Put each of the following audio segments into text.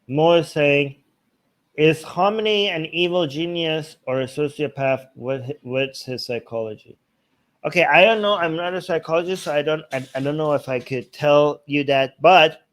Mo is saying, is Khamenei an evil genius or a sociopath? What's his psychology? Okay, I don't know. I'm not a psychologist, so I don't know if I could tell you that, but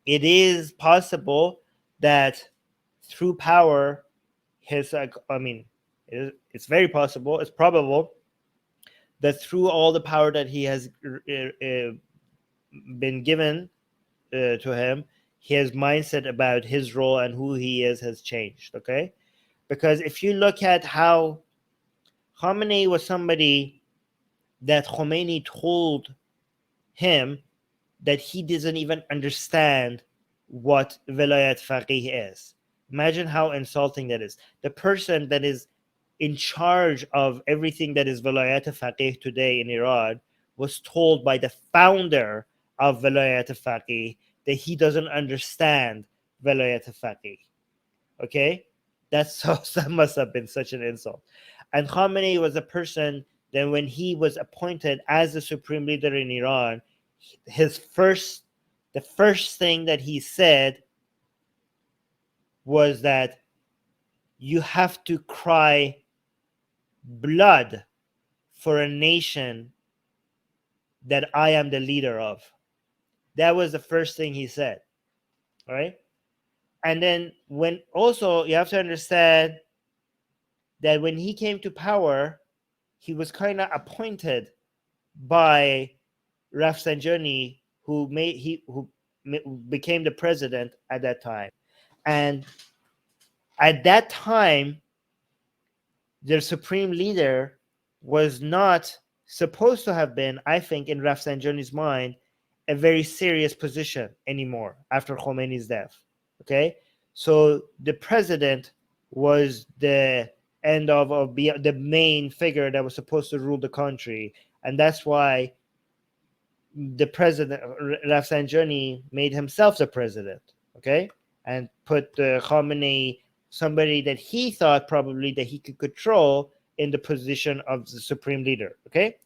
it is possible that through power, I mean, it's very possible. It's probable that through all the power that he has been given to him, his mindset about his role and who he is has changed. Okay, because if you look at how Khamenei was somebody that Khomeini told him that he doesn't even understand what Vilayat Faqih is. Imagine how insulting that is. The person that is in charge of everything that is Vilayat Faqih today in Iran was told by the founder of Vilayat Faqih that he doesn't understand Vilayat Faqih. Okay? That must have been such an insult. And Khamenei was a person that when he was appointed as the supreme leader in Iran, the first thing that he said was that you have to cry blood for a nation that I am the leader of. That was the first thing he said. All right. And then when also you have to understand that when he came to power, he was kind of appointed by Rafsanjani, who became the president at that time. And at that time, their supreme leader was not supposed to have been, I think, in Rafsanjani's mind, a very serious position anymore after Khomeini's death. Okay, so the president was the end of the main figure that was supposed to rule the country, and that's why the president Rafsanjani made himself the president. Okay, and put Khamenei, somebody that he thought probably that he could control, in the position of the supreme leader. Okay,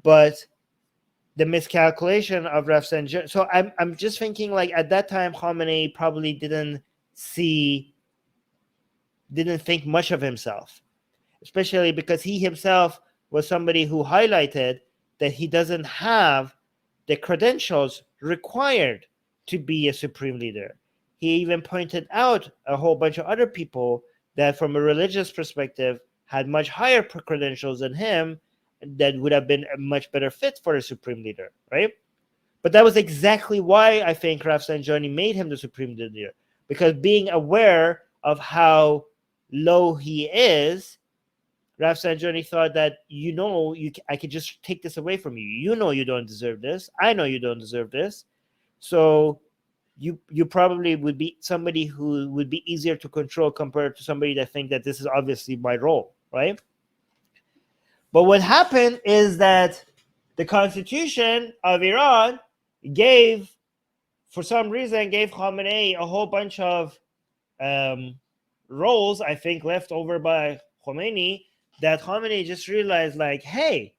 but the miscalculation of Rafsanjani. So I'm just thinking, like, at that time Khamenei probably didn't think much of himself, especially because he himself was somebody who highlighted that he doesn't have the credentials required to be a supreme leader. He even pointed out a whole bunch of other people that, from a religious perspective, had much higher credentials than him that would have been a much better fit for a supreme leader, right? But that was exactly why I think Rafsanjani made him the supreme leader, because being aware of how low he is, Rafsanjani thought that, I could just take this away from you. You know you don't deserve this. I know you don't deserve this. So you probably would be somebody who would be easier to control compared to somebody that think that this is obviously my role, right? But what happened is that the constitution of Iran for some reason, gave Khamenei a whole bunch of roles, I think, left over by Khomeini, that Khamenei just realized, like, hey,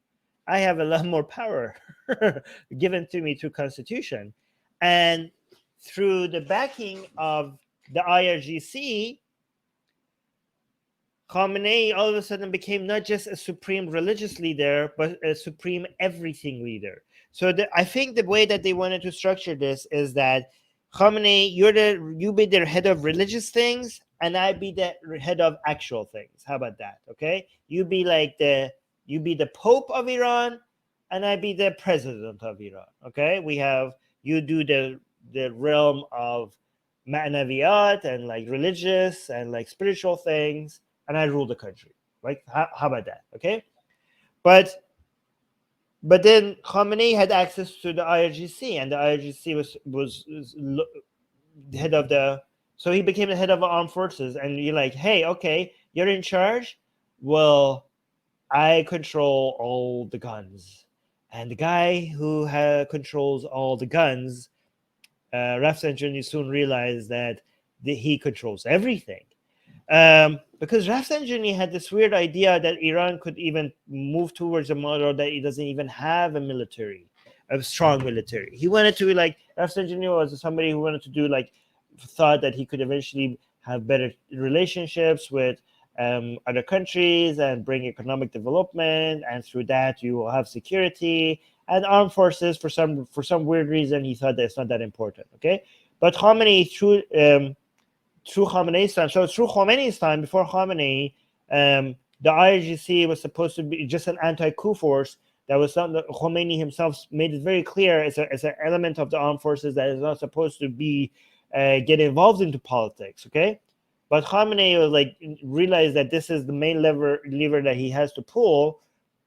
I have a lot more power given to me through constitution. And through the backing of the IRGC, Khamenei all of a sudden became not just a supreme religious leader, but a supreme everything leader. So I think the way that they wanted to structure this is that Khamenei, you be the head of religious things, and I be the head of actual things. How about that? Okay, you be the Pope of Iran, and I be the president of Iran. Okay, you do the realm of ma'naviyat and like religious and like spiritual things, and I rule the country. Like, how about that? Okay, but then Khamenei had access to the IRGC, and the IRGC was the head of so he became the head of the armed forces. And you're like, hey, okay, you're in charge. Well, I control all the guns, and the guy who controls all the guns, Rafsanjani soon realized that he controls everything. Because Rafsanjani had this weird idea that Iran could even move towards a model that it doesn't even have a strong military. He wanted to be like, Rafsanjani was somebody who wanted to do like thought that he could eventually have better relationships with other countries and bring economic development, and through that you will have security and armed forces. For some weird reason, he thought that it's not that important. Okay, but Khamenei through Khamenei's time. So through Khomeiни's time, before Khamenei, the IRGC was supposed to be just an anti-coup force. That was something that Khomeini himself made it very clear. It's an element of the armed forces that is not supposed to be get involved into politics. Okay, but Khamenei was like realized that this is the main lever that he has to pull.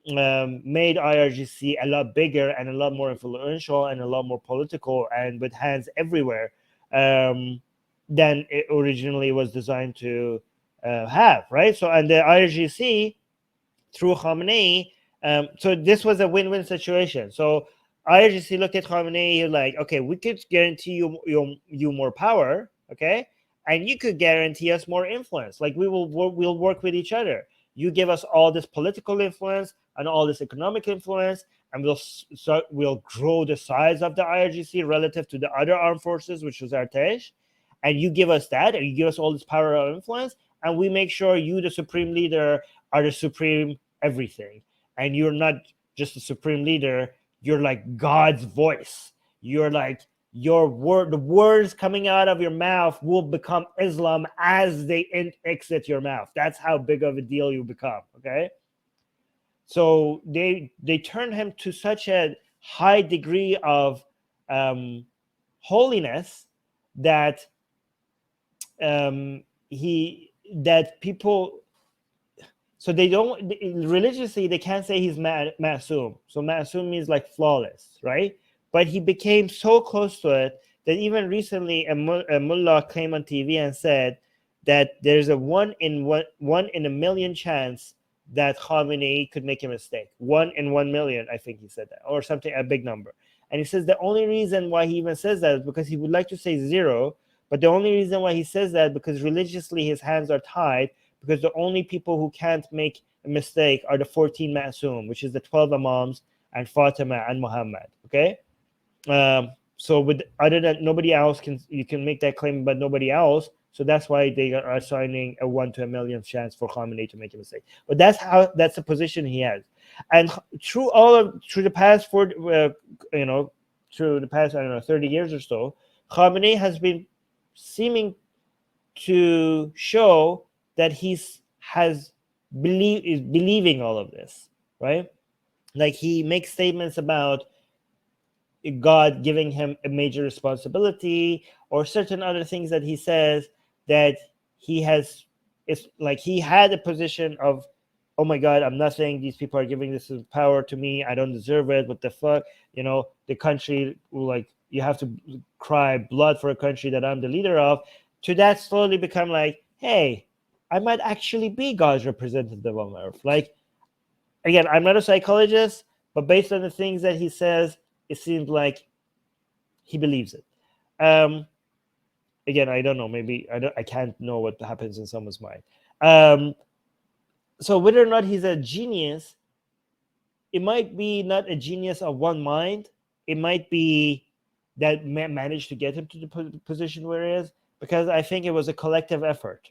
Made IRGC a lot bigger and a lot more influential and a lot more political and with hands everywhere than it originally was designed to have, right? So, and the IRGC through Khamenei, so this was a win-win situation. So IRGC looked at Khamenei like, okay, we could guarantee you more power, okay, and you could guarantee us more influence. Like we'll work with each other. You give us all this political influence and all this economic influence, and we'll grow the size of the IRGC relative to the other armed forces, which was Artesh. And you give us that, and you give us all this power of influence, and we make sure you, the supreme leader, are the supreme everything. And you're not just the supreme leader, you're like God's voice. You're like the words coming out of your mouth will become Islam as they exit your mouth. That's how big of a deal you become, okay? So they turned him to such a high degree of holiness that people, so they don't religiously, they can't say he's ma'asum. So ma'asum means like flawless, right? But he became so close to it that even recently a mullah came on TV and said that there's a one in a million chance that Khamenei could make a mistake. 1 in 1 million, I think he said that, or something, a big number. And he says the only reason why he even says that is because he would like to say 0, but the only reason why he says that because religiously his hands are tied, because the only people who can't make a mistake are the 14 Ma'asum, which is the 12 Imams and Fatima and Muhammad. Okay, so with other than nobody else you can make that claim, but nobody else. So that's why they are assigning a 1 to a million chance for Khamenei to make a mistake. But that's the position he has, and through the past through the past 30 years or so, Khamenei has been seeming to show that is believing all of this, right? Like he makes statements about God giving him a major responsibility, or certain other things that he says that he has. It's like he had a position of, oh my God, I'm nothing. These people are giving this power to me. I don't deserve it. What the fuck? The country, like, you have to cry blood for a country that I'm the leader of. To that slowly become like, hey, I might actually be God's representative on earth. Like, again, I'm not a psychologist, but based on the things that he says, it seems like he believes it. Again, I don't know. Maybe I can't know what happens in someone's mind. So whether or not he's a genius, it might be not a genius of one mind. It might be that managed to get him to the position where he is, because I think it was a collective effort.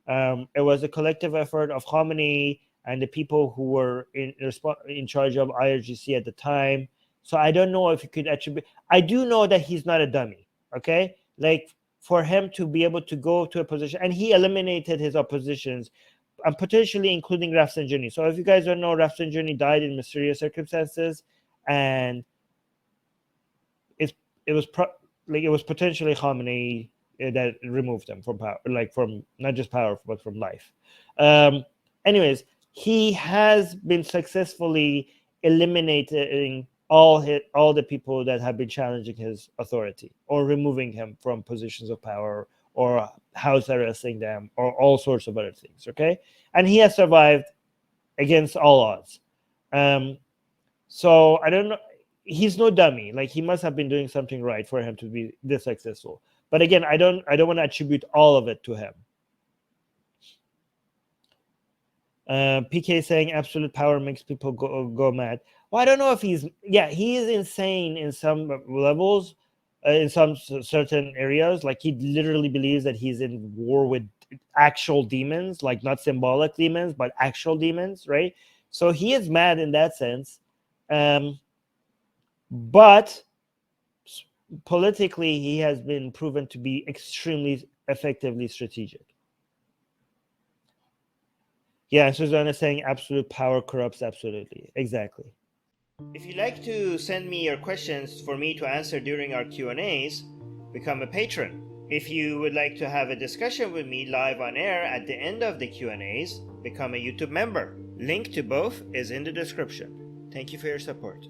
It was a collective effort of Khamenei and the people who were in charge of IRGC at the time. So I don't know if you could attribute. I do know that he's not a dummy. Okay, like for him to be able to go to a position, and he eliminated his oppositions, and potentially including Rafsanjani. So if you guys don't know, Rafsanjani died in mysterious circumstances, and it was potentially Khamenei that removed them from power, like from not just power but from life. Anyways, he has been successfully eliminating all the people that have been challenging his authority, or removing him from positions of power, or house arresting them, or all sorts of other things. Okay, and he has survived against all odds. So I don't know. He's no dummy. Like, he must have been doing something right for him to be this successful. But again, I don't want to attribute all of it to him. PK saying absolute power makes people go mad. Well, I don't know if he is insane in some levels, in some certain areas. Like he literally believes that he's in war with actual demons, like not symbolic demons, but actual demons, right? So he is mad in that sense. But politically, he has been proven to be extremely effectively strategic. Yeah, and Susanna is saying absolute power corrupts absolutely. Exactly. If you'd like to send me your questions for me to answer during our Q&As, become a patron. If you would like to have a discussion with me live on air at the end of the Q&As, become a YouTube member. Link to both is in the description. Thank you for your support.